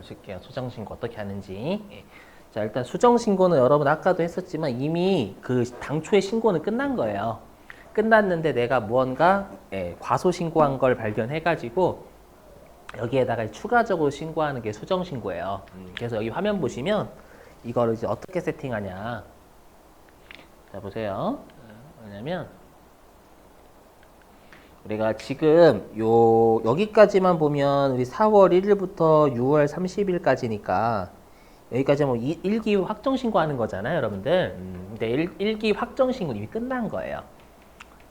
보실게요. 수정신고 어떻게 하는지. 예. 자, 일단 수정신고는 여러분 아까도 했었지만 이미 그 당초의 신고는 끝난 거예요. 끝났는데 내가 무언가 과소신고한 걸 발견해가지고 여기에다가 추가적으로 신고하는 게 수정신고예요. 그래서 여기 화면 보시면 이거를 이제 어떻게 세팅하냐. 자, 보세요. 뭐냐면 우리가 지금 여기까지만 보면 우리 4월 1일부터 6월 30일까지니까 여기까지 뭐 1기 확정 신고하는 거잖아요, 여러분들. 근데 1기 확정 신고는 이미 끝난 거예요.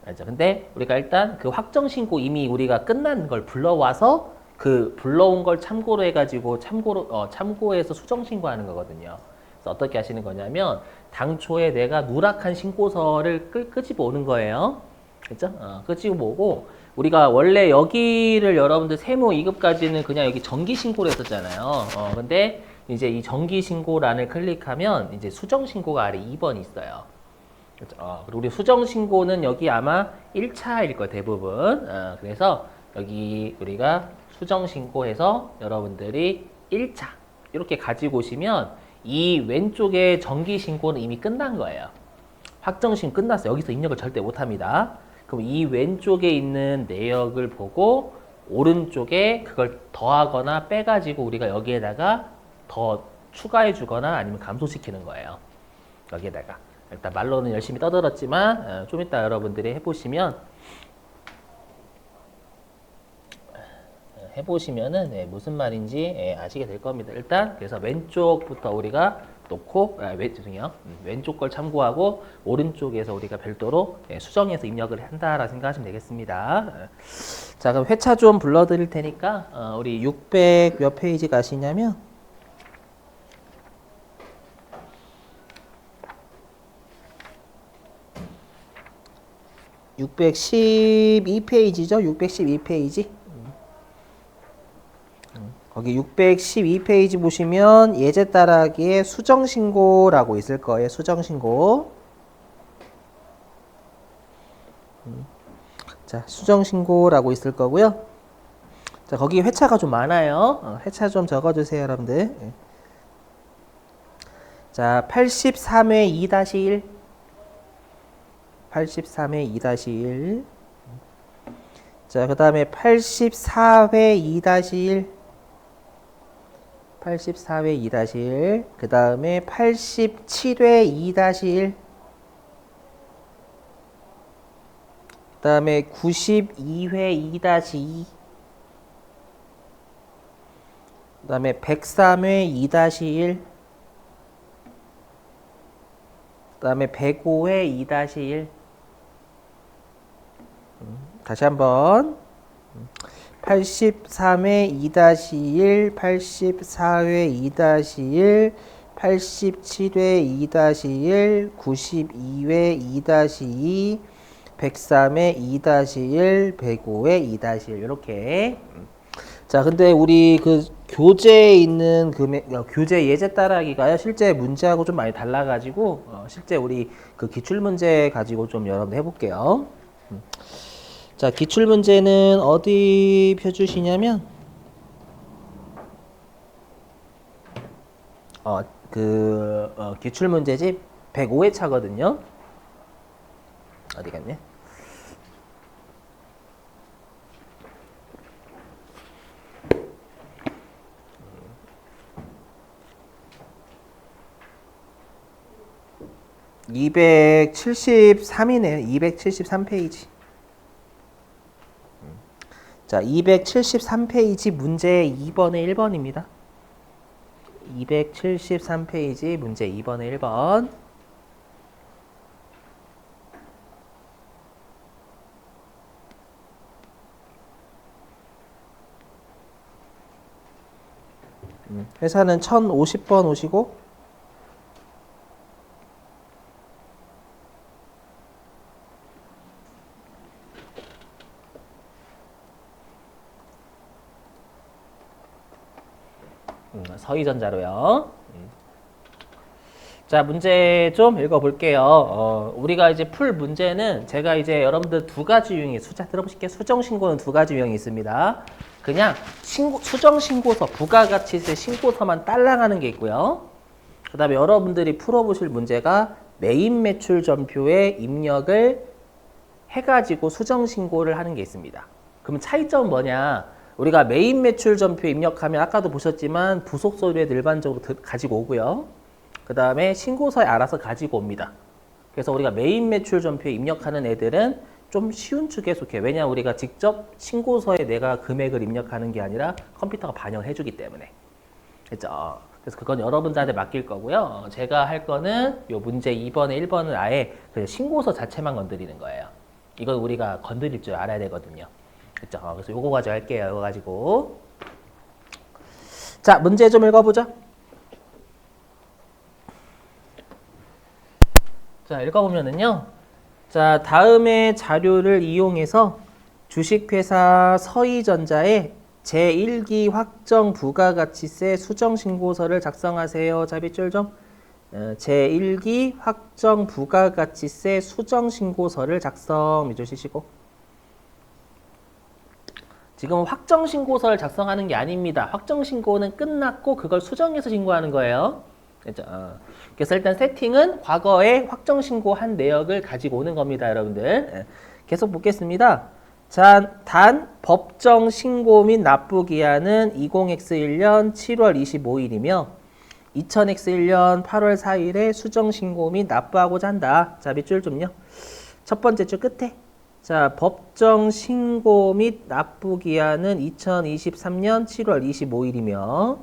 알죠? 근데 우리가 일단 그 확정 신고 이미 우리가 끝난 걸 불러와서 그 불러온 걸 참고로 해가지고 참고해서 수정 신고하는 거거든요. 그래서 어떻게 하시는 거냐면 당초에 내가 누락한 신고서를 끄집어 오는 거예요. 그죠? 끄집어 오고 우리가 원래 여기를 여러분들 세무 2급까지는 그냥 여기 정기 신고를 했었잖아요. 근데 이제 이 정기 신고란을 클릭하면 이제 수정 신고가 아래 2번이 있어요. 그리고 우리 수정 신고는 여기 아마 1차일 거예요, 대부분. 그래서 여기 우리가 수정 신고해서 여러분들이 1차 이렇게 가지고 오시면 이 왼쪽에 정기 신고는 이미 끝난 거예요. 확정 신고 끝났어요. 여기서 입력을 절대 못 합니다. 그럼 이 왼쪽에 있는 내역을 보고 오른쪽에 그걸 더하거나 빼가지고 우리가 여기에다가 더 추가해 주거나 아니면 감소시키는 거예요. 여기에다가. 일단 말로는 열심히 떠들었지만 좀 이따 여러분들이 해보시면은 무슨 말인지 아시게 될 겁니다. 일단 그래서 왼쪽부터 우리가 놓고 죄송해요. 왼쪽 걸 참고하고 오른쪽에서 우리가 별도로 수정해서 입력을 한다라 생각하시면 되겠습니다. 자, 그럼 회차 좀 불러드릴 테니까 우리 600 몇 페이지 가시냐면 612페이지죠? 612페이지. 거기 612페이지 보시면 예제 따라하기에 수정신고라고 있을 거예요. 수정신고. 자, 수정신고라고 있을 거고요. 자, 거기 회차가 좀 많아요. 회차 좀 적어주세요, 여러분들. 자, 83회 2-1. 83회 2-1. 자, 그 다음에 84회 2-1. 84회 2-1. 그 다음에 87회 2-1. 그 다음에 92회 2-2. 그 다음에 103회 2-1. 그 다음에 105회 2-1. 다시 한번 83회 2-1, 84회 2-1, 87회 2-1, 92회 2-2, 103회 2-1, 105회 2-1 이렇게. 자, 근데 우리 그 교재에 있는 교재 예제 따라하기가요 실제 문제하고 좀 많이 달라가지고 실제 우리 그 기출 문제 가지고 좀 여러분들 해볼게요. 자, 기출 문제는 어디 펴주시냐면 기출 문제집 105회 차거든요. 어디 갔냐? (273이네요) 273페이지. 자, 273페이지 문제 2번에 1번입니다. 273페이지 문제 2번에 1번. 회사는 1050번 오시고 서희전자로요. 자, 문제 좀 읽어볼게요. 우리가 이제 풀 문제는 제가 이제 여러분들 두 가지 유형이 수자 들어보실게요. 수정신고는 두 가지 유형이 있습니다. 그냥 수정신고서, 부가가치세 신고서만 딸랑하는 게 있고요. 그 다음에 여러분들이 풀어보실 문제가 메인 매출 전표에 입력을 해가지고 수정신고를 하는 게 있습니다. 그럼 차이점은 뭐냐? 우리가 메인 매출 전표 입력하면 아까도 보셨지만 부속 서류에 일반적으로 가지고 오고요. 그 다음에 신고서에 알아서 가지고 옵니다. 그래서 우리가 메인 매출 전표에 입력하는 애들은 좀 쉬운 축에 속해. 왜냐하면 우리가 직접 신고서에 내가 금액을 입력하는 게 아니라 컴퓨터가 반영을 해주기 때문에. 그렇죠? 그래서 그건 여러분들한테 맡길 거고요. 제가 할 거는 요 문제 2번에 1번은 아예 그냥 신고서 자체만 건드리는 거예요. 이건 우리가 건드릴 줄 알아야 되거든요. 그렇죠? 그래서 요거 가지고 할게요. 요거 가지고. 자, 문제 좀 읽어보자. 자, 읽어보면은요. 자, 다음의 자료를 이용해서 주식회사 서희전자의 제1기 확정 부가가치세 수정신고서를 작성하세요. 자, 밑줄 좀. 제1기 확정 부가가치세 수정신고서를 작성. 밑줄 치시고. 지금 확정신고서를 작성하는 게 아닙니다. 확정신고는 끝났고 그걸 수정해서 신고하는 거예요. 그렇죠? 그래서 일단 세팅은 과거에 확정신고한 내역을 가지고 오는 겁니다, 여러분들. 계속 보겠습니다. 자, 단 법정 신고 및 납부 기한은 20X1년 7월 25일이며 2000X1년 8월 4일에 수정 신고 및 납부하고자 한다. 자, 밑줄 좀요. 첫 번째 줄 끝에. 자, 법정 신고 및 납부 기한은 2023년 7월 25일이며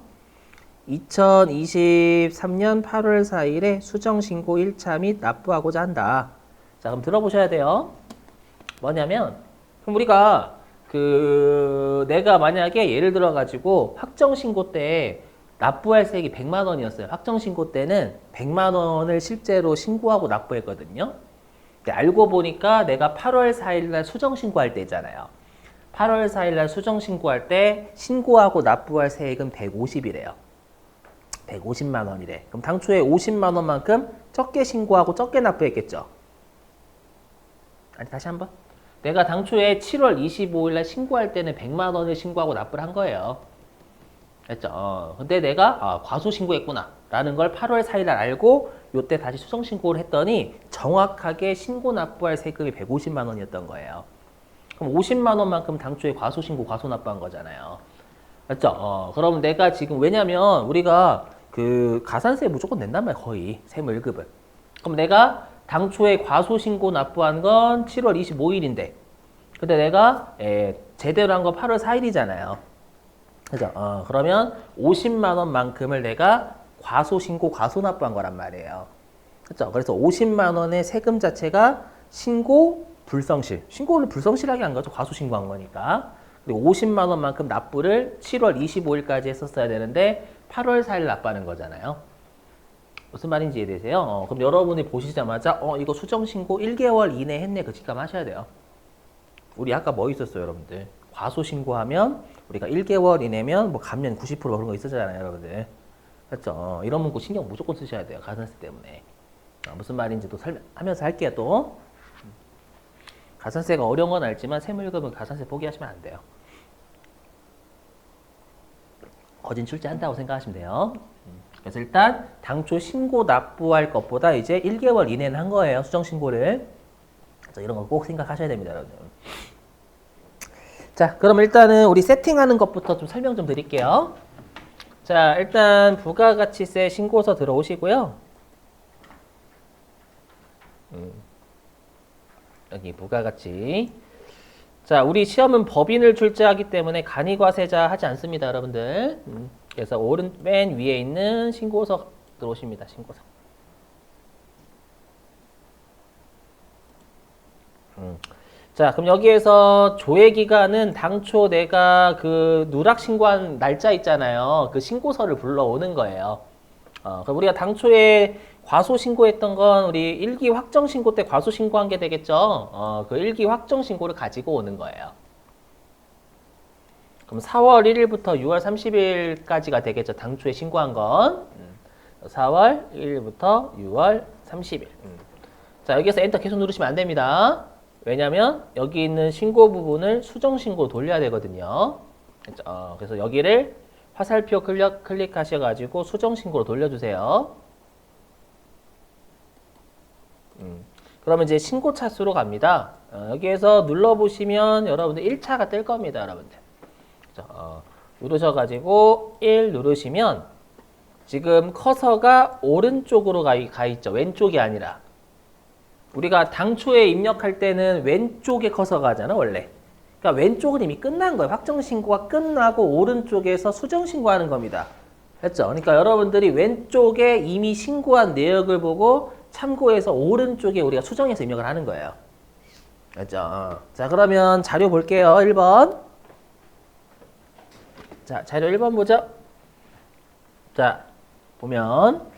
2023년 8월 4일에 수정신고 1차 및 납부하고자 한다. 자, 그럼 들어보셔야 돼요. 뭐냐면, 그럼 우리가 내가 만약에 예를 들어가지고 확정신고 때 납부할 세액이 100만 원이었어요. 확정신고 때는 100만 원을 실제로 신고하고 납부했거든요. 근데 알고 보니까 내가 8월 4일 날 수정신고할 때잖아요. 8월 4일 날 수정신고할 때 신고하고 납부할 세액은 150이래요. 150만 원이래. 그럼 당초에 50만 원만큼 적게 신고하고 적게 납부했겠죠. 아니, 다시 한번. 내가 당초에 7월 25일 날 신고할 때는 100만 원을 신고하고 납부를 한 거예요. 됐죠? 근데 내가 과소 신고했구나 라는 걸 8월 4일 날 알고 요때 다시 수정 신고를 했더니 정확하게 신고 납부할 세금이 150만 원이었던 거예요. 그럼 50만 원만큼 당초에 과소 신고, 과소 납부한 거잖아요. 맞죠? 그럼 내가 지금 왜냐면 우리가 가산세 무조건 낸단 말이야, 거의 세무 1급을. 그럼 내가 당초에 과소신고 납부한 건 7월 25일인데 근데 내가 제대로 한 건 8월 4일이잖아요. 그죠? 그러면 50만 원만큼을 내가 과소신고, 과소납부한 거란 말이에요. 그죠? 그래서 50만 원의 세금 자체가 신고 불성실. 신고를 불성실하게 한 거죠. 과소신고한 거니까. 그리고 50만 원만큼 납부를 7월 25일까지 했었어야 되는데 8월 4일 납부하는 거잖아요. 무슨 말인지 이해되세요? 그럼 여러분이 보시자마자 이거 수정신고 1개월 이내 했네. 그 직감 하셔야 돼요. 우리 아까 뭐 있었어요, 여러분들? 과소신고하면 우리가 1개월 이내면 뭐 감면 90% 그런 거 있었잖아요, 여러분들. 그렇죠? 이런 문구 신경 무조건 쓰셔야 돼요. 가산세 때문에. 무슨 말인지 또 하면서 할게요, 또. 가산세가 어려운 건 알지만 세무일급은 가산세 포기하시면 안 돼요. 거진 출제한다고 생각하시면 돼요. 그래서 일단 당초 신고 납부할 것보다 이제 1개월 이내는 한 거예요. 수정신고를. 그래서 이런 거 꼭 생각하셔야 됩니다, 여러분. 자, 그럼 일단은 우리 세팅하는 것부터 좀 설명 좀 드릴게요. 자, 일단 부가가치세 신고서 들어오시고요. 여기 부가가치. 자, 우리 시험은 법인을 출제하기 때문에 간이과세자 하지 않습니다, 여러분들. 그래서 맨 위에 있는 신고서 들어오십니다, 신고서. 자, 그럼 여기에서 조회기간은 당초 내가 누락 신고한 날짜 있잖아요. 그 신고서를 불러오는 거예요. 그럼 우리가 당초에 과소 신고했던 건 우리 1기 확정 신고 때 과소 신고한 게 되겠죠. 그 1기 확정 신고를 가지고 오는 거예요. 그럼 4월 1일부터 6월 30일까지가 되겠죠. 당초에 신고한 건. 4월 1일부터 6월 30일. 자, 여기서 엔터 계속 누르시면 안 됩니다. 왜냐면 여기 있는 신고 부분을 수정 신고 돌려야 되거든요. 그래서 여기를 화살표 클릭하셔가지고 수정 신고로 돌려주세요. 그러면 이제 신고 차수로 갑니다. 여기에서 눌러보시면 여러분들 1차가 뜰 겁니다, 여러분들. 누르셔가지고 1 누르시면 지금 커서가 오른쪽으로 가 있죠. 왼쪽이 아니라. 우리가 당초에 입력할 때는 왼쪽에 커서가 하잖아, 원래. 그러니까 왼쪽은 이미 끝난 거예요. 확정신고가 끝나고 오른쪽에서 수정신고하는 겁니다. 됐죠? 그러니까 여러분들이 왼쪽에 이미 신고한 내역을 보고 참고해서 오른쪽에 우리가 수정해서 입력을 하는 거예요. 됐죠? 자, 그러면 자료 볼게요. 1번. 자, 자료 1번 보죠. 자, 보면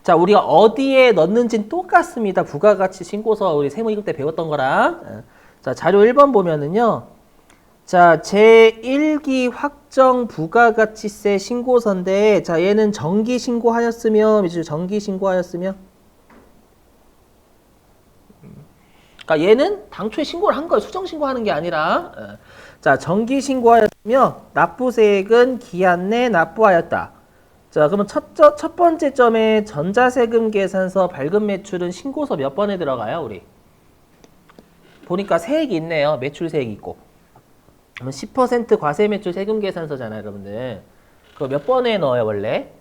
자, 우리가 어디에 넣는지는 똑같습니다. 부가가치 신고서 우리 세무 이급 때 배웠던 거랑. 자, 자료 1번 보면은요. 자, 제1기 확정 부가가치세 신고서인데, 자, 얘는 정기 신고하였으며, 정기 신고하였으며. 그러니까 얘는 당초에 신고를 한 거예요. 수정 신고하는 게 아니라. 자, 정기 신고하였으며, 납부세액은 기한 내 납부하였다. 자, 그러면 첫 번째 점에 전자세금 계산서 발급 매출은 신고서 몇 번에 들어가요, 우리? 보니까 세액이 있네요. 매출세액이 있고. 그러면 10% 과세 매출 세금 계산서잖아요, 여러분들. 그거 몇 번에 넣어요, 원래?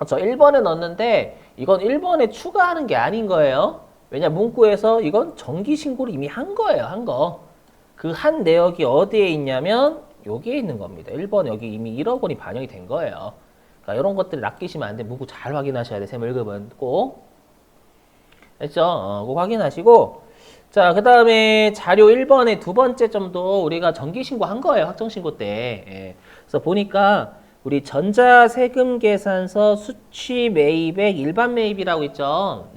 저 1번에 넣었는데 이건 1번에 추가하는 게 아닌 거예요. 왜냐, 문구에서 이건 정기 신고를 이미 한 거예요, 한 거. 그 한 내역이 어디에 있냐면 여기에 있는 겁니다. 1번 여기 이미 1억 원이 반영이 된 거예요. 그러니까 이런 것들 낚이시면 안 돼. 문구 잘 확인하셔야 돼. 세무 1급은 꼭. 됐죠? 꼭 확인하시고. 자, 그 다음에 자료 1번의 두 번째 점도 우리가 정기신고 한 거예요. 확정신고 때. 예. 그래서 보니까 우리 전자세금계산서 수취 매입액 일반 매입이라고 있죠.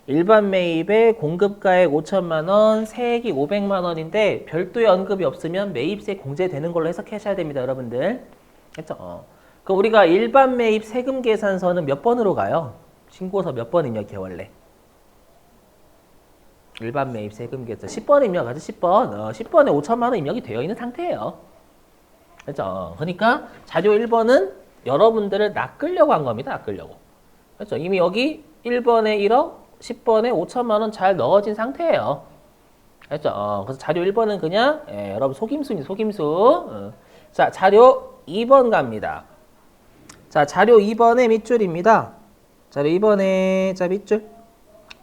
일반 매입에 공급가액 5천만 원, 세액이 500만 원인데 별도의 언급이 없으면 매입세 공제되는 걸로 해석하셔야 됩니다, 여러분들. 됐죠? 그럼 우리가 일반 매입 세금 계산서는 몇 번으로 가요? 신고서 몇 번 입력해 원래? 일반 매입 세금 계산 10번 입력하죠. 10번. 10번에 5천만 원 입력이 되어 있는 상태예요. 그렇죠? 그러니까 자료 1번은 여러분들을 낚으려고 한 겁니다. 낚으려고. 그렇죠? 이미 여기 1번에 1억, 10번에 5천만 원 잘 넣어진 상태예요. 그렇죠? 그래서 자료 1번은 그냥 여러분 속임수입니다. 속임수. 자, 자료 2번 갑니다. 자, 자료 2번의 밑줄입니다. 자료 2번의 자 밑줄.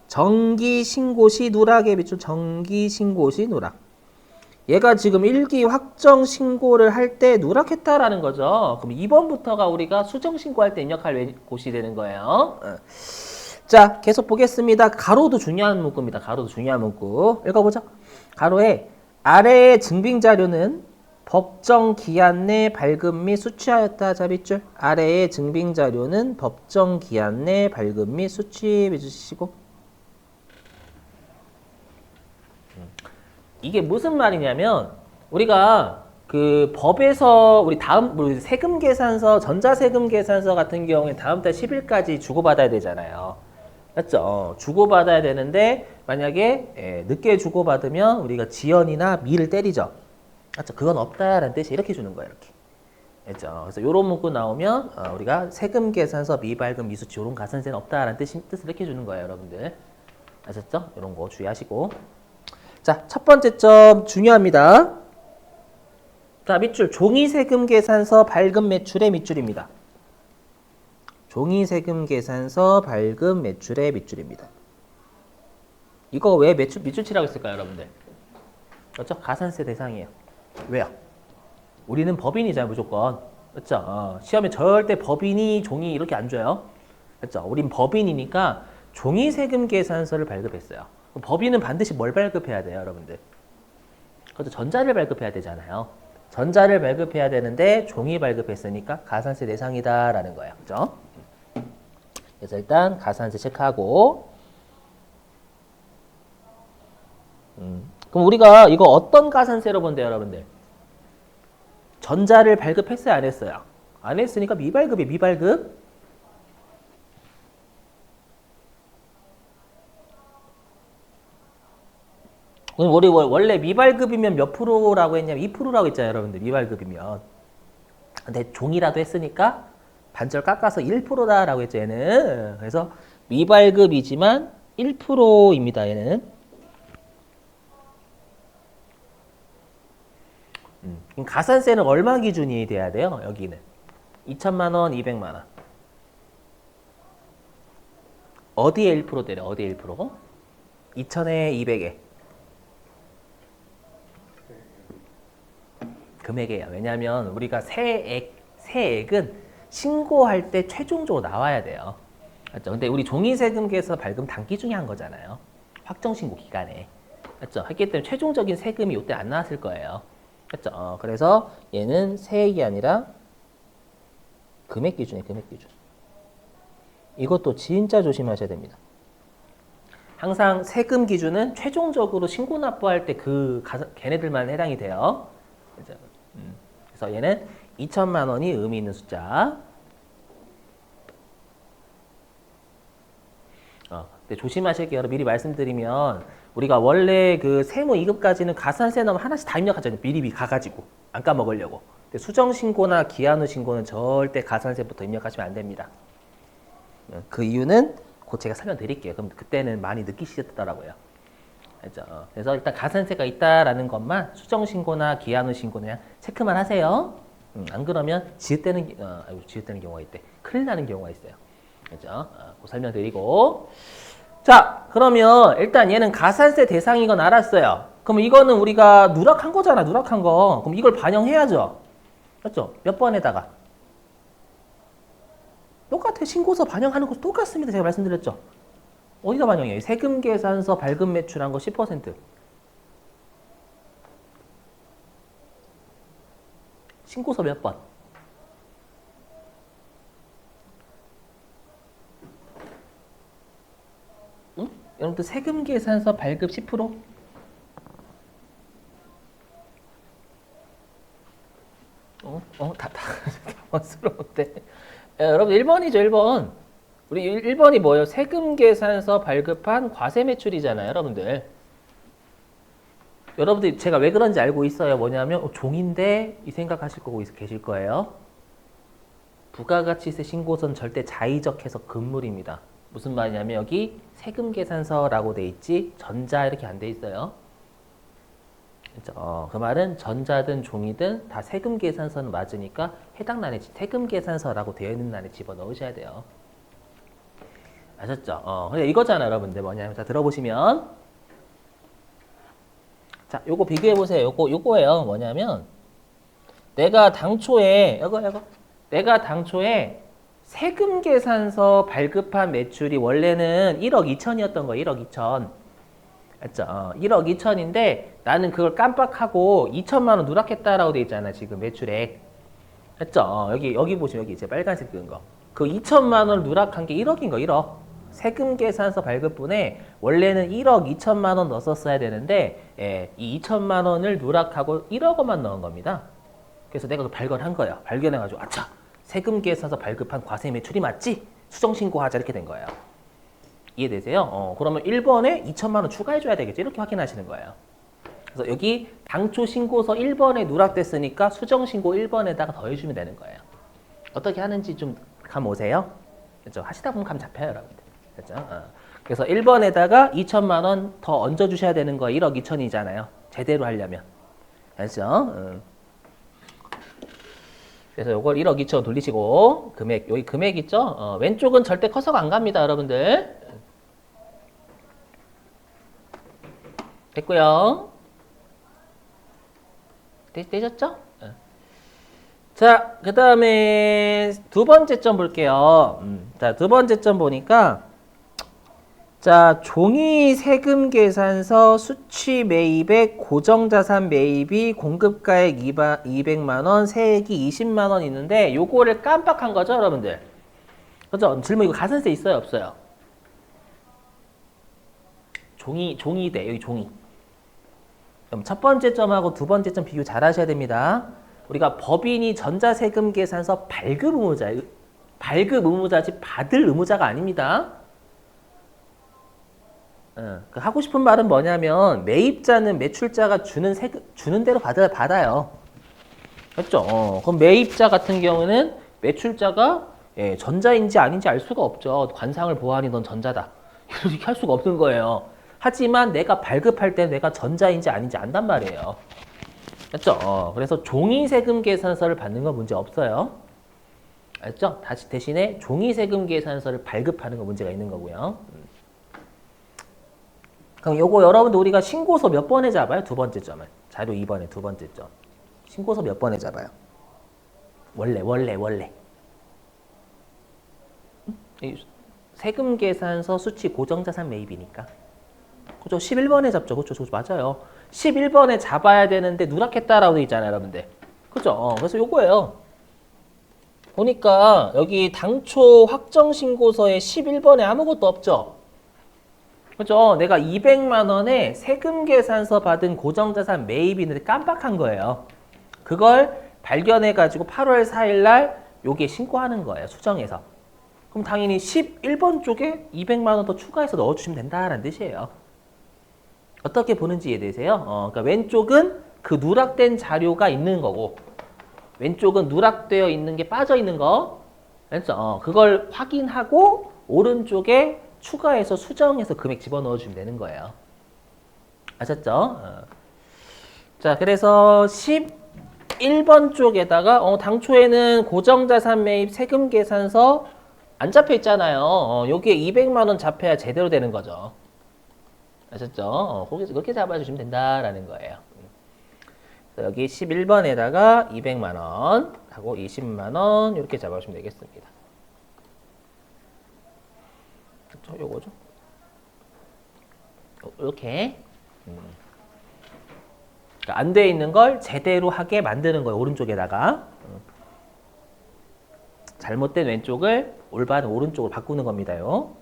정기신고시 누락의 밑줄. 정기신고시 누락. 얘가 지금 1기 확정 신고를 할 때 누락했다라는 거죠. 그럼 2번부터가 우리가 수정 신고할 때 입력할 곳이 되는 거예요. 자, 계속 보겠습니다. 가로도 중요한 문구입니다. 가로도 중요한 문구. 읽어보죠. 가로에 아래의 증빙 자료는 법정 기한 내 발급 및 수취하였다. 자, 밑줄. 아래의 증빙 자료는 법정 기한 내 발급 및 수취해 주시고. 이게 무슨 말이냐면 우리가 그 법에서 우리 세금 계산서, 전자세금 계산서 같은 경우에 다음 달 10일까지 주고받아야 되잖아요. 맞죠? 주고받아야 되는데 만약에 늦게 주고받으면 우리가 지연이나 미를 때리죠. 맞죠? 그건 없다라는 뜻이 이렇게 주는 거예요. 이렇게. 그렇죠? 그래서 이런 문구 나오면 우리가 세금 계산서 미발급 미수치 이런 가산세는 없다라는 뜻을 이렇게 주는 거예요, 여러분들. 아셨죠? 이런 거 주의하시고. 자, 첫 번째 점 중요합니다. 자, 밑줄 종이세금 계산서 발급 매출의 밑줄입니다. 종이세금 계산서 발급 매출의 밑줄입니다. 이거 왜 밑줄치라고 했을까요, 여러분들? 그렇죠? 가산세 대상이에요. 왜요? 우리는 법인이잖아요, 무조건. 그렇죠? 시험에 절대 법인이 종이 이렇게 안 줘요. 그렇죠? 우린 법인이니까 종이세금 계산서를 발급했어요. 그럼 법인은 반드시 뭘 발급해야 돼요, 여러분들? 그렇죠? 전자를 발급해야 되잖아요. 전자를 발급해야 되는데 종이 발급했으니까 가산세 대상이다라는 거예요. 그렇죠? 그래서 일단 가산세 체크하고. 그럼 우리가 이거 어떤 가산세로 본대요, 여러분들? 전자를 발급했어요, 안 했어요? 안 했으니까 미발급이 미발급. 우리 원래 미발급이면 몇 프로라고 했냐면 2%라고 했잖아요, 여러분들. 미발급이면. 근데 종이라도 했으니까 반절 깎아서 1%다라고 했죠, 얘는. 그래서 미발급이지만 1%입니다, 얘는. 그럼 가산세는 얼마 기준이 돼야 돼요, 여기는? 2천만 원, 200만 원. 어디에 1% 때려? 어디에 1%? 2천에 200에. 금액이에요. 왜냐하면 우리가 세액은 신고할 때 최종적으로 나와야 돼요. 맞죠? 근데 우리 종이세금계에서 발급 단기 중에 한 거잖아요. 확정신고 기간에. 맞죠? 했기 때문에 최종적인 세금이 이때 안 나왔을 거예요. 맞죠? 그래서 얘는 세액이 아니라 금액 기준이에요. 금액 기준. 이것도 진짜 조심하셔야 됩니다. 항상 세금 기준은 최종적으로 신고 납부할 때 걔네들만 해당이 돼요. 그래서 얘는 2천만 원이 의미 있는 숫자. 근데 조심하실 게 미리 말씀드리면 우리가 원래 그 세무 2급까지는 가산세 넣으면 하나씩 다 입력하잖아요. 미리 가가지고 안 까먹으려고. 근데 수정 신고나 기한 후 신고는 절대 가산세부터 입력하시면 안 됩니다. 그 이유는 곧 제가 설명드릴게요. 그럼 그때는 많이 느끼시더라고요. 알죠? 그래서 일단 가산세가 있다라는 것만 수정 신고나 기한 후 신고는 그냥 체크만 하세요. 안 그러면 지읒되는 경우가 있대. 큰일 나는 경우가 있어요. 그죠? 그 설명드리고. 자, 그러면 일단 얘는 가산세 대상인 건 알았어요. 그럼 이거는 우리가 누락한 거잖아, 누락한 거. 그럼 이걸 반영해야죠. 맞죠? 몇 번에다가. 똑같아요. 신고서 반영하는 거 똑같습니다. 제가 말씀드렸죠. 어디다 반영해요? 세금계산서 발급 매출한 거 10%. 신고서 몇 번? 응? 여러분들 세금계산서 발급 10%? 당황스러운데. 여러분 1번이죠, 1번. 우리 1번이 뭐예요? 세금계산서 발급한 과세 매출이잖아요, 여러분들. 여러분들 제가 왜 그런지 알고 있어요. 뭐냐면 종인데 이 생각하실 거고 계실 거예요. 부가가치세 신고서는 절대 자의적 해석 금물입니다. 무슨 말이냐면 여기 세금계산서라고 돼 있지 전자 이렇게 안 돼 있어요. 그 말은 전자든 종이든 다 세금계산서는 맞으니까 해당 란에 세금계산서라고 되어 있는 란에 집어넣으셔야 돼요. 아셨죠? 근데 이거잖아, 여러분들. 뭐냐면 자 들어보시면 자 요거 비교해 보세요. 요거예요. 뭐냐면 내가 당초에 내가 당초에 세금계산서 발급한 매출이 원래는 1억 2천이었던 거예요. 1억 2천. 맞죠? 1억 2천인데 나는 그걸 깜빡하고 2천만 원 누락했다라고 돼 있잖아, 지금 매출액. 맞죠? 여기 보시면 여기 이제 빨간색 끈 거. 그 2천만 원을 누락한 게 1억인 거, 1억. 세금계산서 발급분에 원래는 1억 2천만 원 넣었어야 되는데 이 2천만 원을 누락하고 1억 원만 넣은 겁니다. 그래서 내가 그 발견한 거예요. 발견해가지고 아차, 세금계산서 발급한 과세 매출이 맞지? 수정신고하자 이렇게 된 거예요. 이해되세요? 그러면 1번에 2천만 원 추가해줘야 되겠지? 이렇게 확인하시는 거예요. 그래서 여기 당초 신고서 1번에 누락됐으니까 수정신고 1번에다가 더해주면 되는 거예요. 어떻게 하는지 좀 감 오세요? 그렇죠? 하시다 보면 감 잡혀요, 여러분들. 그렇죠? 그래서 1번에다가 2천만 원 더 얹어주셔야 되는 거예요. 1억 2천이잖아요. 제대로 하려면. 알죠? 그래서 요걸 1억 2천 돌리시고 금액, 여기 금액 있죠? 왼쪽은 절대 커서가 안 갑니다, 여러분들. 됐고요. 되셨죠? 자, 그 다음에 두 번째 점 볼게요. 자, 두 번째 점 보니까 자, 종이 세금 계산서 수취 매입액 고정자산 매입이 공급가액 200만 원, 세액이 20만 원 있는데 요거를 깜빡한 거죠, 여러분들. 그죠? 질문 이거 가산세 있어요, 없어요? 종이대, 여기 종이. 그럼 첫 번째 점하고 두 번째 점 비교 잘 하셔야 됩니다. 우리가 법인이 전자세금 계산서 발급 의무자지 받을 의무자가 아닙니다. 그 하고 싶은 말은 뭐냐면 매입자는 매출자가 주는 대로 받아요. 맞죠? 그럼 매입자 같은 경우는 매출자가 전자인지 아닌지 알 수가 없죠. 관상을 보아하니 넌 전자다. 이렇게 할 수가 없는 거예요. 하지만 내가 발급할 때 내가 전자인지 아닌지 안단 말이에요. 맞죠? 그래서 종이세금 계산서를 받는 건 문제 없어요. 알죠? 다시 대신에 종이세금 계산서를 발급하는 건 문제가 있는 거고요. 그럼 요거 여러분들 우리가 신고서 몇 번에 잡아요? 두 번째 점을. 자료 2번에 두 번째 점. 신고서 몇 번에 잡아요? 원래. 세금 계산서 수치 고정자산 매입이니까. 그죠? 11번에 잡죠. 그죠? 맞아요. 11번에 잡아야 되는데 누락했다라고 돼 있잖아요, 여러분들. 그죠? 그래서 요거예요. 보니까 여기 당초 확정 신고서에 11번에 아무것도 없죠. 그죠? 내가 200만 원에 세금 계산서 받은 고정자산 매입이 있는데 깜빡한 거예요. 그걸 발견해가지고 8월 4일 날 요게 신고하는 거예요. 수정해서. 그럼 당연히 11번 쪽에 200만 원 더 추가해서 넣어주시면 된다는 뜻이에요. 어떻게 보는지 이해되세요? 그러니까 왼쪽은 그 누락된 자료가 있는 거고 왼쪽은 누락되어 있는 게 빠져 있는 거. 그렇죠? 그걸 확인하고 오른쪽에 추가해서 수정해서 금액 집어넣어 주면 되는 거예요. 아셨죠? 자, 그래서 11번 쪽에다가 당초에는 고정자산 매입 세금 계산서 안 잡혀 있잖아요. 여기에 200만 원 잡혀야 제대로 되는 거죠. 아셨죠? 그렇게 잡아주시면 된다라는 거예요. 여기 11번에다가 200만 원 하고 20만 원 이렇게 잡아주시면 되겠습니다. 그렇죠? 요거죠. 이렇게 그러니까 안 돼 있는 걸 제대로 하게 만드는 거예요. 오른쪽에다가 잘못된 왼쪽을 올바른 오른쪽으로 바꾸는 겁니다요.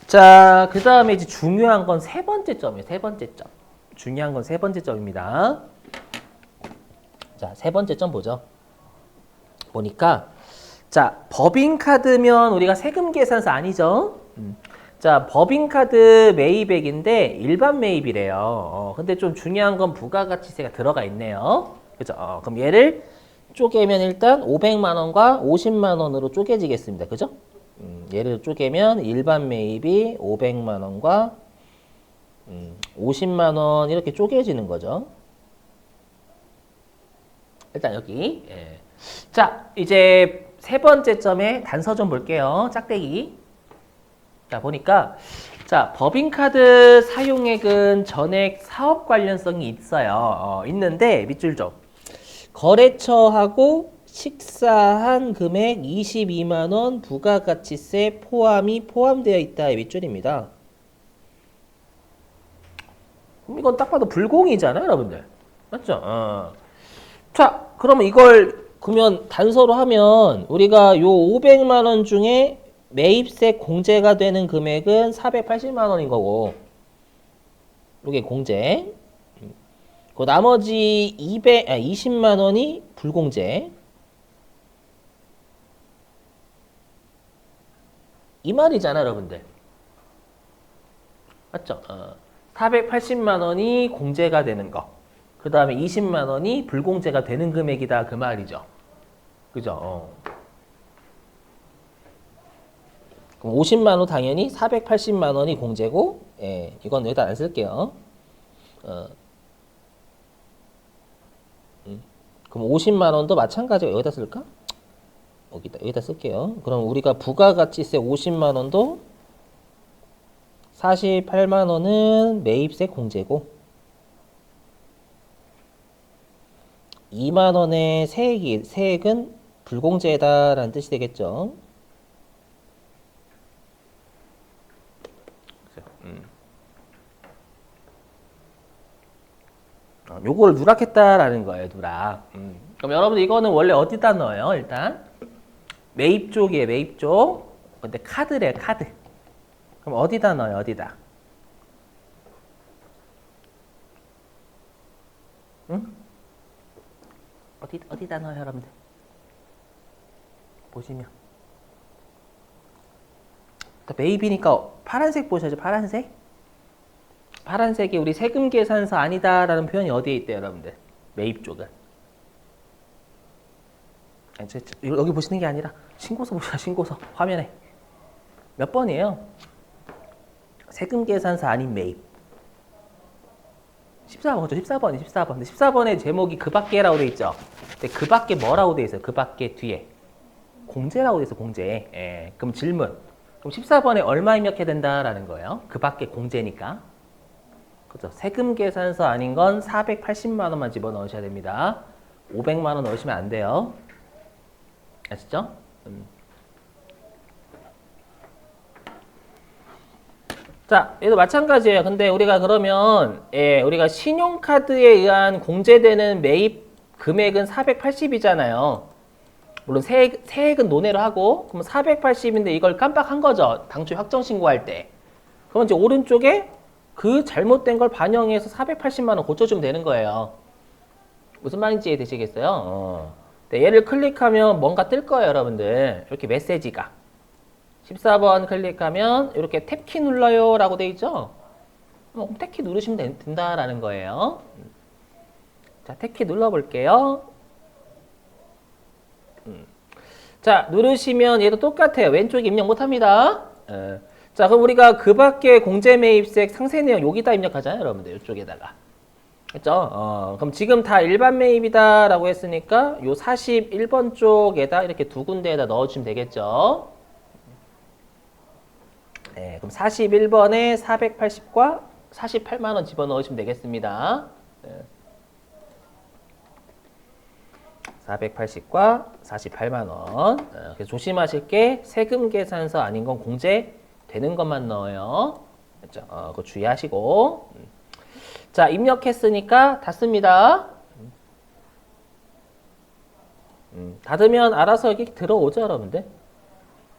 자, 그 다음에 이제 중요한 건 세 번째 점이에요. 세 번째 점. 중요한 건 세 번째 점입니다. 자, 세 번째 점 보죠. 보니까, 자, 법인카드면 우리가 세금 계산서 아니죠? 자, 법인카드 매입액인데 일반 매입이래요. 근데 좀 중요한 건 부가가치세가 들어가 있네요. 그죠? 그럼 얘를 쪼개면 일단 500만 원과 50만 원으로 쪼개지겠습니다. 그죠? 얘를 쪼개면 일반 매입이 500만 원과 50만 원 이렇게 쪼개지는 거죠. 일단 여기. 예. 자, 이제 세 번째 점에 단서 좀 볼게요. 짝대기. 자, 보니까 자, 법인카드 사용액은 전액 사업 관련성이 있어요. 있는데 밑줄 좀. 거래처하고 식사한 금액 22만 원 부가가치세 포함이 포함되어 있다의 밑줄입니다. 그럼 이건 딱 봐도 불공이잖아요, 여러분들. 맞죠? 자, 그러면 이걸 그러면 단서로 하면 우리가 요 500만 원 중에 매입세 공제가 되는 금액은 480만 원인 거고 이게 공제. 그 나머지 20만 원이 불공제. 이 말이잖아, 여러분들. 맞죠? 480만 원이 공제가 되는 거. 그 다음에 20만 원이 불공제가 되는 금액이다. 그 말이죠. 그죠? 그럼 50만 원 당연히 480만 원이 공제고, 예, 이건 여기다 안 쓸게요. 그럼 50만 원도 마찬가지로 여기다 쓸까? 여기다 쓸게요. 그럼 우리가 부가가치세 50만 원도 48만 원은 매입세 공제고 2만 원의 세액은 불공제다라는 뜻이 되겠죠. 요거를 누락했다라는 거예요, 누락. 그럼 여러분들 이거는 원래 어디다 넣어요, 일단? 매입 쪽이에요, 매입 쪽. 근데 카드래요, 카드. 그럼 어디다 넣어요, 어디다? 응? 어디다 넣어요, 여러분들? 보시면. 매입이니까 파란색 보셔야죠. 파란색. 파란색이 우리 세금 계산서 아니다라는 표현이 어디에 있대요, 여러분들? 매입 쪽은. 여기 보시는 게 아니라 신고서 보셔. 신고서 화면에 몇 번이에요? 세금 계산서 아닌 매입. 14번이죠. 14번이 14번. 근데 14번의 제목이 그 밖에라고 돼 있죠. 근데 그 밖에 뭐라고 돼 있어요? 그 밖에 뒤에 공제라고 돼 있어. 공제. 예. 그럼 질문. 그럼 14번에 얼마 입력해야 된다라는 거예요? 그 밖에 공제니까. 그렇죠. 세금 계산서 아닌 건 480만 원만 집어넣으셔야 됩니다. 500만 원 넣으시면 안 돼요. 아시죠? 자, 얘도 마찬가지예요. 근데 우리가 그러면 우리가 신용카드에 의한 공제되는 매입 금액은 480이잖아요. 물론 세액은 논외로 하고 그럼 480인데 이걸 깜빡한 거죠. 당초 확정 신고할 때. 그럼 이제 오른쪽에 그 잘못된 걸 반영해서 480만 원 고쳐주면 되는 거예요. 무슨 말인지 이해되시겠어요? 네, 얘를 클릭하면 뭔가 뜰 거예요, 여러분들. 이렇게 메시지가. 14번 클릭하면 이렇게 탭키 눌러요 라고 돼 있죠? 탭키 누르시면 된다라는 거예요. 자, 탭키 눌러볼게요. 자, 누르시면 얘도 똑같아요. 왼쪽에 입력 못합니다. 자, 그럼 우리가 그 밖에 공제 매입세 상세 내용 여기다 입력하잖아요, 여러분들. 이쪽에다가. 그렇죠? 그럼 지금 다 일반 매입이다 라고 했으니까 요 41번 쪽에다 이렇게 두 군데에다 넣어주시면 되겠죠. 네, 그럼 41번에 480과 48만 원 집어넣으시면 되겠습니다. 네. 480과 48만 원. 그래서 조심하실 게 세금 계산서 아닌 건 공제 되는 것만 넣어요. 그렇죠? 그거 주의하시고. 자, 입력했으니까 닫습니다. 닫으면 알아서 여기 들어오죠, 여러분들.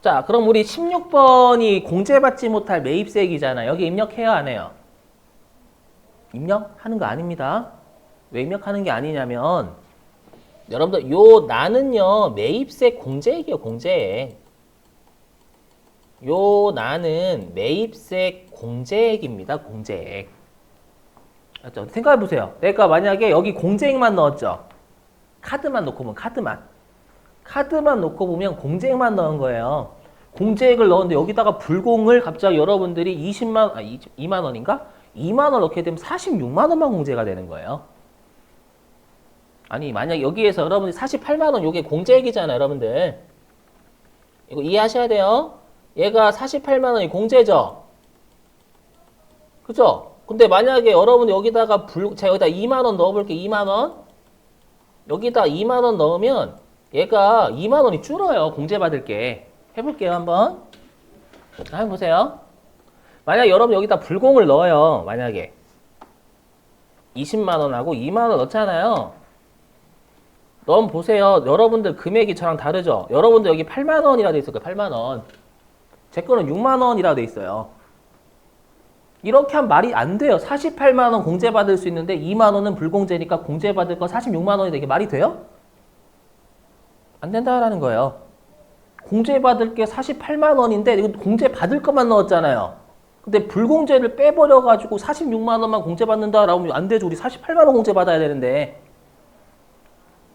자, 그럼 우리 16번이 공제받지 못할 매입세액이잖아요. 여기 입력해요, 안 해요? 입력하는 거 아닙니다. 왜 입력하는 게 아니냐면 여러분들 요 나는요 매입세 공제액이요. 공제액. 요 나는 매입세 공제액입니다. 공제액. 맞죠? 생각해보세요. 내가 만약에 여기 공제액만 넣었죠. 카드만 놓고 보면 카드만 놓고 보면 공제액만 넣은 거예요. 공제액을 넣었는데 여기다가 불공을 갑자기 여러분들이 2만 원인가? 2만 원 넣게 되면 46만 원만 공제가 되는 거예요. 아니 만약 여기에서 여러분들이 48만 원 요게 공제액이잖아요, 여러분들. 이거 이해하셔야 돼요. 얘가 48만 원이 공제죠. 그죠? 근데 만약에 여러분 여기다가 제가 여기다 2만 원 넣어볼게요. 2만 원. 여기다 2만 원 넣으면 얘가 2만 원이 줄어요. 공제받을 게. 해볼게요, 한번. 한번 보세요. 만약 여러분 여기다 불공을 넣어요. 만약에 20만 원하고 2만 원 넣잖아요. 넣으면 보세요. 여러분들 금액이 저랑 다르죠? 여러분들 여기 8만 원이라 돼 있을 거예요. 8만 원. 제 거는 6만 원이라 돼 있어요. 이렇게 하면 말이 안 돼요. 48만 원 공제받을 수 있는데 2만 원은 불공제니까 공제받을 거 46만 원이 되게 말이 돼요? 안 된다라는 거예요. 공제받을 게 48만 원인데 이거 공제받을 것만 넣었잖아요. 근데 불공제를 빼버려가지고 46만 원만 공제받는다라고 하면 안 되죠. 우리 48만 원 공제받아야 되는데.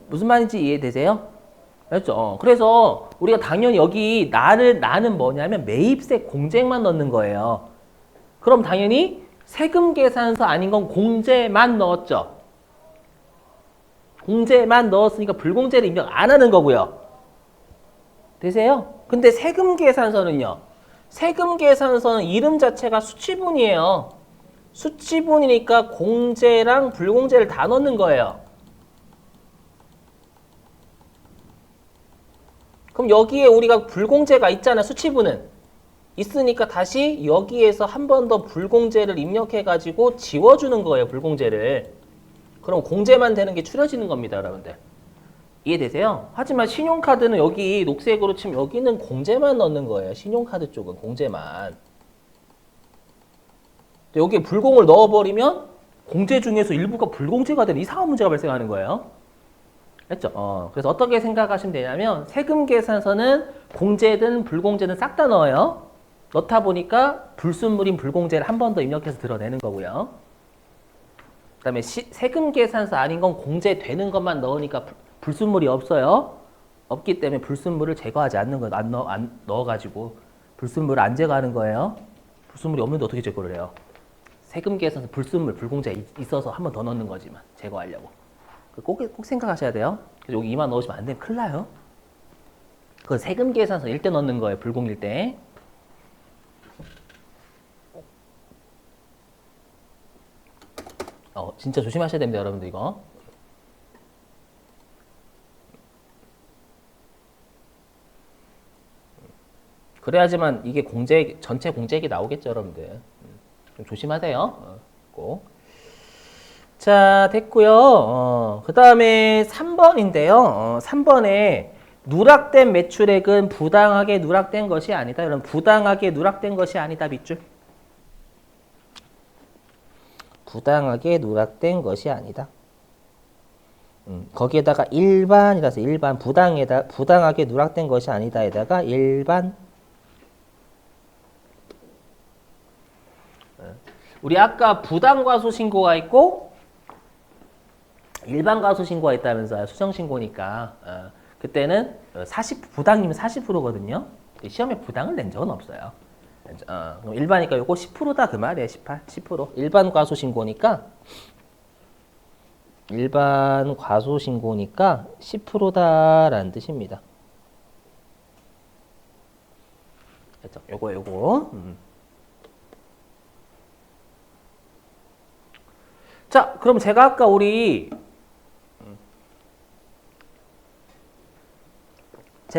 무슨 말인지 이해되세요? 알죠? 그래서 우리가 당연히 여기 나는 뭐냐면 매입세 공제액만 넣는 거예요. 그럼 당연히 세금 계산서 아닌 건 공제만 넣었죠. 공제만 넣었으니까 불공제를 입력 안 하는 거고요. 되세요? 근데 세금 계산서는요. 세금 계산서는 이름 자체가 수치분이에요. 수치분이니까 공제랑 불공제를 다 넣는 거예요. 그럼 여기에 우리가 불공제가 있잖아. 수치분은. 있으니까 다시 여기에서 한 번 더 불공제를 입력해가지고 지워주는 거예요. 불공제를. 그럼 공제만 되는 게 추려지는 겁니다. 여러분들. 이해되세요? 하지만 신용카드는 여기 녹색으로 치면 여기는 공제만 넣는 거예요. 신용카드 쪽은 공제만. 여기에 불공을 넣어버리면 공제 중에서 일부가 불공제가 되는 이상한 문제가 발생하는 거예요. 됐죠? 그래서 어떻게 생각하시면 되냐면 세금 계산서는 공제든 불공제든 싹 다 넣어요. 넣다 보니까 불순물인 불공제를 한 번 더 입력해서 드러내는 거고요. 그다음에 세금 계산서 아닌 건 공제되는 것만 넣으니까 불순물이 없어요. 없기 때문에 불순물을 제거하지 않는 거예요. 안 넣어가지고 불순물을 안 제거하는 거예요. 불순물이 없는데 어떻게 제거를 해요? 세금 계산서 불순물, 불공제 있어서 한 번 더 넣는 거지만 제거하려고. 꼭 생각하셔야 돼요. 여기 2만 넣으시면 안 되면 큰일 나요. 그건 세금 계산서일 때 넣는 거예요. 불공일 때. 진짜 조심하셔야 됩니다, 여러분들 이거. 그래야지만 이게 전체 공제액이 나오겠죠, 여러분들. 좀 조심하세요. 꼭. 자, 됐고요. 그 다음에 3번인데요. 3번에 누락된 매출액은 부당하게 누락된 것이 아니다. 여러분, 부당하게 누락된 것이 아니다, 밑줄. 부당하게 누락된 것이 아니다. 거기에다가 일반이라서 일반 부당하게 누락된 것이 아니다에다가 일반. 우리 아까 부당과소신고가 있고 일반 과소신고가 있다면서요. 수정신고니까. 그때는 부당이면 40%거든요. 시험에 부당을 낸 적은 없어요. 그럼 일반이니까 요거 10%다 그 말이에요. 10%. 일반 과소신고니까 10%다라는 뜻입니다. 그렇죠? 요거. 자, 그럼 제가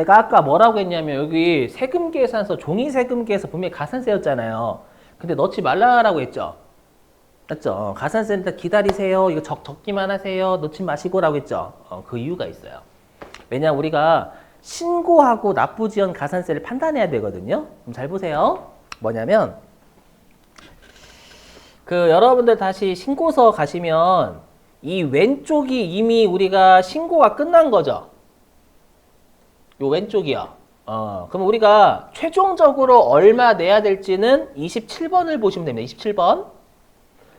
아까 뭐라고 했냐면 여기 세금계산서, 종이세금계에서 분명히 가산세였잖아요. 근데 넣지 말라고 했죠. 맞죠? 가산세는 일단 기다리세요. 이거 적기만 하세요. 넣지 마시고라고 했죠. 그 이유가 있어요. 왜냐면 우리가 신고하고 납부지연 가산세를 판단해야 되거든요. 그럼 잘 보세요. 뭐냐면 여러분들 다시 신고서 가시면 이 왼쪽이 이미 우리가 신고가 끝난 거죠. 요 왼쪽이요. 그럼 우리가 최종적으로 얼마 내야 될지는 27번을 보시면 됩니다. 27번.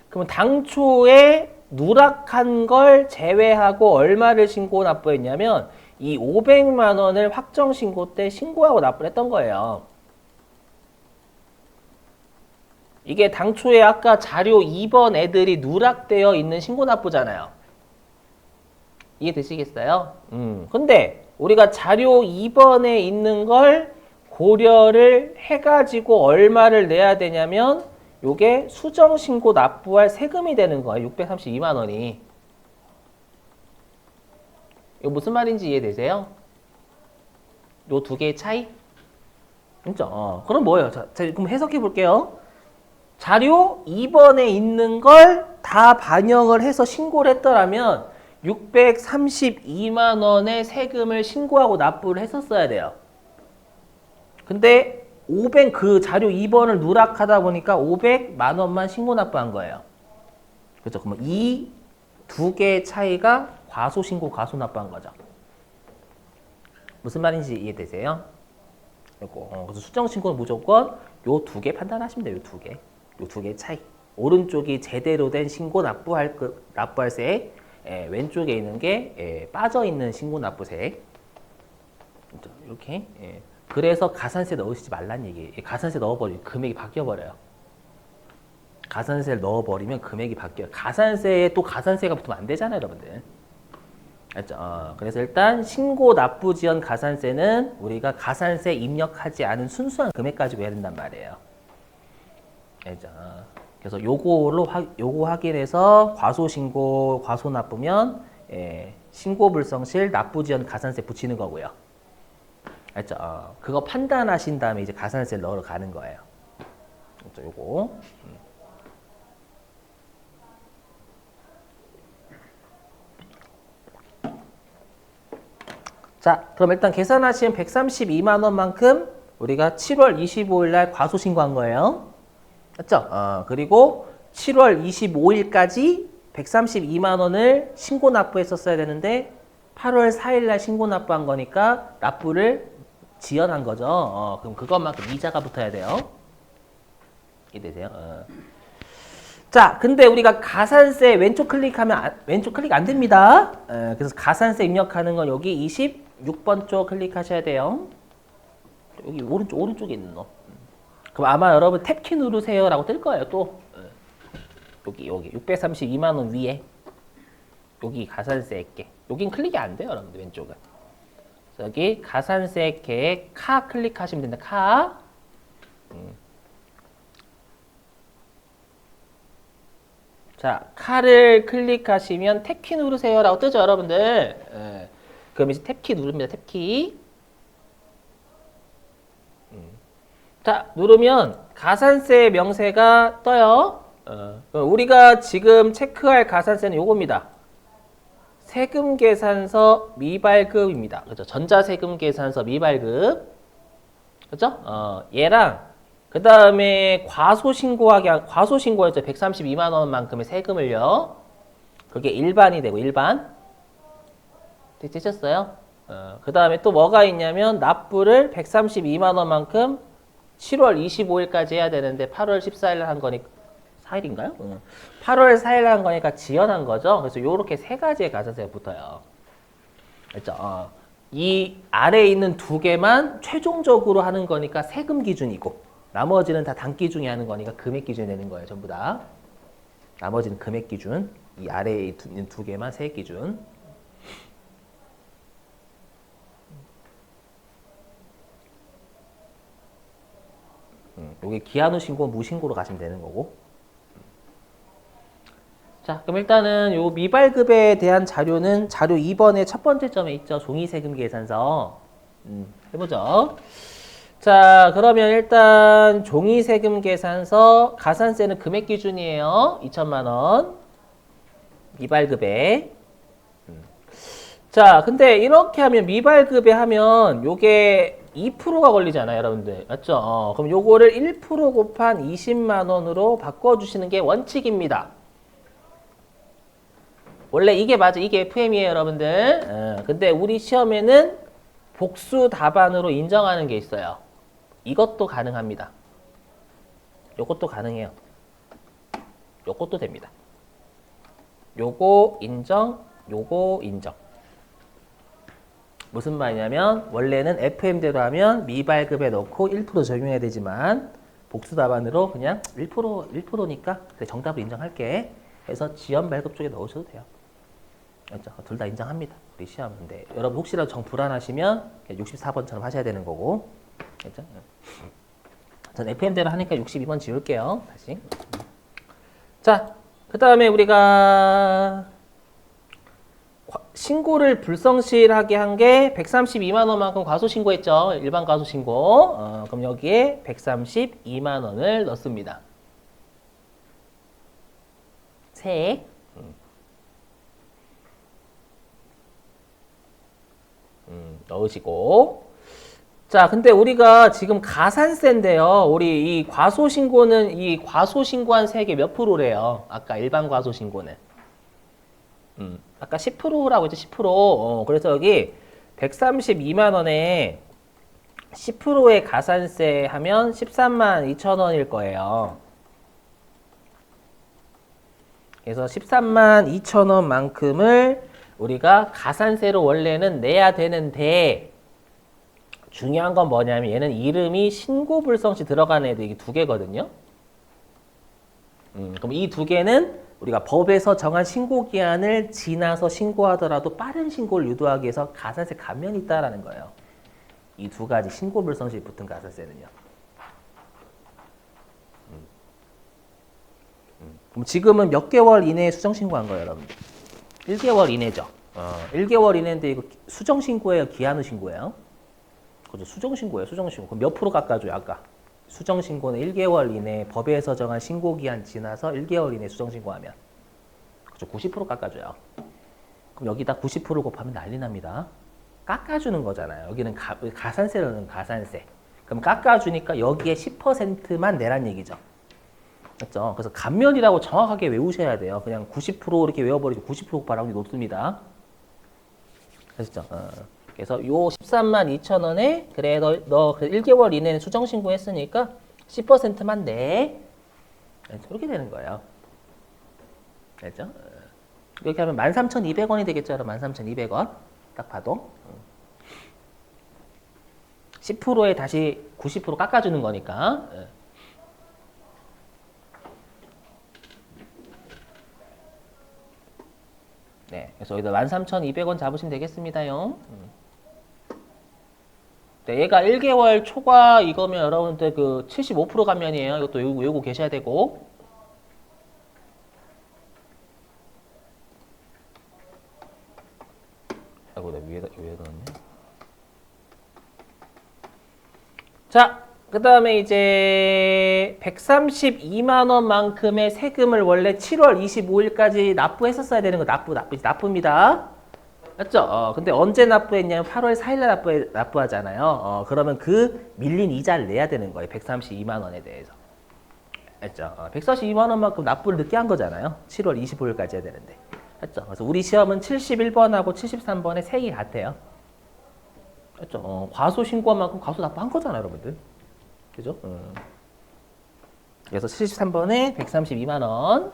그러면 당초에 누락한 걸 제외하고 얼마를 신고 납부했냐면 이 500만 원을 확정신고 때 신고하고 납부를 했던 거예요. 이게 당초에 아까 자료 2번 애들이 누락되어 있는 신고납부잖아요. 이해되시겠어요? 근데 우리가 자료 2번에 있는 걸 고려를 해가지고 얼마를 내야 되냐면 요게 수정신고 납부할 세금이 되는 거예요. 632만 원이. 이거 무슨 말인지 이해되세요? 요 두 개의 차이? 그죠? 그럼 뭐예요? 자, 그럼 해석해 볼게요. 자료 2번에 있는 걸 다 반영을 해서 신고를 했더라면 632만 원의 세금을 신고하고 납부를 했었어야 돼요. 근데 그 자료 2번을 누락하다 보니까 500만 원만 신고 납부한 거예요. 그렇죠? 그러면 이 두 개의 차이가 과소신고, 과소납부한 거죠. 무슨 말인지 이해되세요? 그래서 수정신고는 무조건 요 두 개 판단하시면 돼요. 요 두 개. 요 두 개의 차이. 오른쪽이 제대로 된 신고 납부할세, 왼쪽에 있는 게 빠져 있는 신고 납부세. 이렇게. 그래서 가산세 넣으시지 말란 얘기예요. 가산세 넣어버리면 금액이 바뀌어버려요. 가산세를 넣어버리면 금액이 바뀌어요. 가산세에 또 가산세가 붙으면 안 되잖아요, 여러분들. 알죠? 그래서 일단 신고 납부 지연 가산세는 우리가 가산세 입력하지 않은 순수한 금액 가지고 해야 된단 말이에요. 알죠? 그래서 요거 확인해서 과소신고, 과소납부면 신고불성실 납부지연 가산세 붙이는 거고요. 알죠? 그거 판단하신 다음에 이제 가산세를 넣으러 가는 거예요. 그렇죠? 요거. 자, 그럼 일단 계산하시면 132만 원만큼 우리가 7월 25일 날 과소신고한 거예요. 맞죠? 그리고 7월 25일까지 132만 원을 신고 납부했었어야 되는데 8월 4일 날 신고 납부한 거니까 납부를 지연한 거죠. 그럼 그것만큼 이자가 붙어야 돼요. 이해되세요? 자, 근데 우리가 가산세 왼쪽 클릭하면 왼쪽 클릭 안 됩니다. 그래서 가산세 입력하는 건 여기 26번 쪽 클릭하셔야 돼요. 여기 오른쪽에 있는 거. 그럼 아마 여러분 탭키 누르세요라고 뜰 거예요. 또 여기 632만 원 위에 여기 가산세 계획. 여긴 클릭이 안 돼요, 여러분들 왼쪽은. 여기 가산세 계획 카 클릭하시면 된다. 카. 자, 카를 클릭하시면 탭키 누르세요라고 뜨죠, 여러분들. 그럼 이제 탭키 누릅니다. 탭키. 자, 누르면 가산세 명세가 떠요. 우리가 지금 체크할 가산세는 요겁니다. 세금 계산서 미발급입니다. 그죠? 전자세금 계산서 미발급. 그죠? 얘랑 그 다음에 과소신고했죠. 132만 원만큼의 세금을요. 그게 일반이 되고 일반. 되셨어요? 그 다음에 또 뭐가 있냐면 납부를 132만 원만큼 7월 25일까지 해야 되는데 8월 14일 한 거니까 4일인가요? 8월 4일 한 거니까 지연한 거죠. 그래서 요렇게 세 가지의 가산세가 붙어요. 그렇죠? 이 아래에 있는 두 개만 최종적으로 하는 거니까 세금 기준이고 나머지는 다 단기 중에 하는 거니까 금액 기준이 되는 거예요. 전부 다. 나머지는 금액 기준. 이 아래에 있는 두 개만 세액 기준. 여기 기한 후 신고, 무신고로 가시면 되는 거고. 자, 그럼 일단은 요 미발급에 대한 자료는 자료 2번의 첫 번째 점에 있죠. 종이세금 계산서. 해보죠. 자, 그러면 일단 종이세금 계산서 가산세는 금액 기준이에요. 2천만 원. 미발급에. 자, 근데 이렇게 하면 미발급에 하면 요게 2%가 걸리잖아요, 여러분들. 맞죠? 그럼 요거를 1% 곱한 20만 원으로 바꿔주시는 게 원칙입니다. 원래 이게 맞아. 이게 FM이에요, 여러분들. 근데 우리 시험에는 복수 답안으로 인정하는 게 있어요. 이것도 가능합니다. 요것도 가능해요. 요것도 됩니다. 요거 인정, 요거 인정. 무슨 말이냐면 원래는 FM대로 하면 미발급에 넣고 1% 적용해야 되지만 복수 답안으로 그냥 1%니까 그래 정답을 인정할게 해서 지연 발급 쪽에 넣으셔도 돼요. 그렇죠? 둘 다 인정합니다. 우리 시험. 근데 여러분 혹시라도 정 불안하시면 64번처럼 하셔야 되는 거고. 그렇죠? 전 FM대로 하니까 62번 지울게요. 다시. 자, 그 다음에 우리가 신고를 불성실하게 한 게 132만 원만큼 과소신고했죠. 일반 과소신고. 그럼 여기에 132만 원을 넣습니다. 세액. 넣으시고. 자, 근데 우리가 지금 가산세인데요. 우리 이 과소신고는 이 과소신고한 세액의 몇 프로래요? 아까 일반 과소신고는. 아까 10%라고 했죠, 10%. 그래서 여기 132만 원에 10%의 가산세 하면 13만 2천 원일 거예요. 그래서 13만 2천 원만큼을 우리가 가산세로 원래는 내야 되는데 중요한 건 뭐냐면 얘는 이름이 신고불성시 들어가는 애들이 두 개거든요. 그럼 이 두 개는 우리가 법에서 정한 신고기한을 지나서 신고하더라도 빠른 신고를 유도하기 위해서 가산세 감면이 있다라는 거예요. 이 두 가지 신고불성시 붙은 가산세는요. 그럼 지금은 몇 개월 이내에 수정신고한 거예요, 여러분들? 1개월 이내죠. 1개월 이내인데 이거 수정신고예요, 기한 후 신고예요? 그죠, 수정신고예요, 수정신고. 그럼 몇 프로 깎아줘요, 아까? 수정신고는 1개월 이내 법에서 정한 신고기한 지나서 1개월 이내 수정신고하면 그죠, 90% 깎아줘요. 그럼 여기다 90% 곱하면 난리 납니다. 깎아주는 거잖아요. 여기는 가산세로는 가산세. 그럼 깎아주니까 여기에 10%만 내란 얘기죠. 맞죠? 그래서 감면이라고 정확하게 외우셔야 돼요. 그냥 90% 이렇게 외워버리고 90% 곱하라고 놓습니다. 아시죠? 그래서 요 13만 2천 원에 그래 너 1개월 이내에 수정신고 했으니까 10%만 내. 이렇게 되는 거예요. 알죠? 이렇게 하면 13,200원이 되겠죠, 여러분. 13,200원. 딱 봐도. 10%에 다시 90% 깎아주는 거니까. 네, 그래서 여기다 13,200원 잡으시면 되겠습니다요. 네, 얘가 1개월 초과 이거면 여러분들 그 75% 감면이에요. 이것도 외우고 계셔야 되고. 아이고, 내가 위에다 넣었네. 자, 그 다음에 이제 132만 원만큼의 세금을 원래 7월 25일까지 납부했었어야 되는 거 납부입니다. 맞죠? 근데 언제 납부했냐면 8월 4일날 납부하잖아요. 그러면 그 밀린 이자를 내야 되는 거예요. 132만 원에 대해서. 맞죠? 142만 원만큼 납부를 늦게 한 거잖아요. 7월 25일까지 해야 되는데. 맞죠? 그래서 우리 시험은 71번하고 73번에 색이 같아요. 그렇죠? 과소 신고한 만큼 과소 납부한 거잖아요, 여러분들. 그죠? 그래서 73번에 132만 원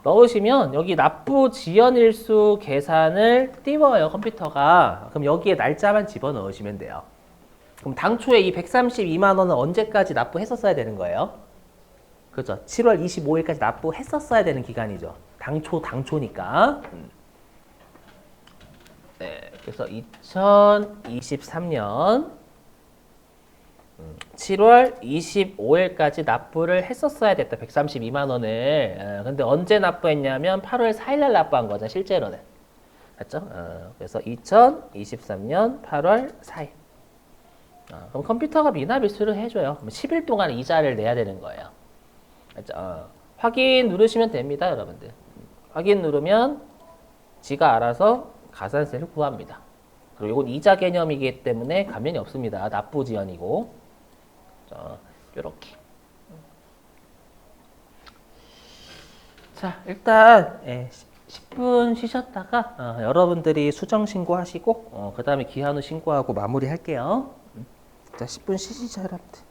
넣으시면 여기 납부 지연일수 계산을 띄워요, 컴퓨터가. 그럼 여기에 날짜만 집어넣으시면 돼요. 그럼 당초에 이 132만 원은 언제까지 납부했었어야 되는 거예요? 그렇죠? 7월 25일까지 납부했었어야 되는 기간이죠. 당초니까. 네, 그래서 2023년 7월 25일까지 납부를 했었어야 됐다. 132만 원을. 근데 언제 납부했냐면 8월 4일날 납부한 거죠. 실제로는. 맞죠? 그래서 2023년 8월 4일. 그럼 컴퓨터가 미납 일수를 해줘요. 그럼 10일 동안 이자를 내야 되는 거예요. 맞죠? 확인 누르시면 됩니다, 여러분들. 확인 누르면 지가 알아서 가산세를 구합니다. 그리고 이건 이자 개념이기 때문에 감면이 없습니다. 납부 지연이고. 요렇게. 자, 일단 10분 쉬셨다가 여러분들이 수정 신고하시고 그 다음에 기한 후 신고하고 마무리 할게요. 자, 10분 쉬시죠, 여러분들.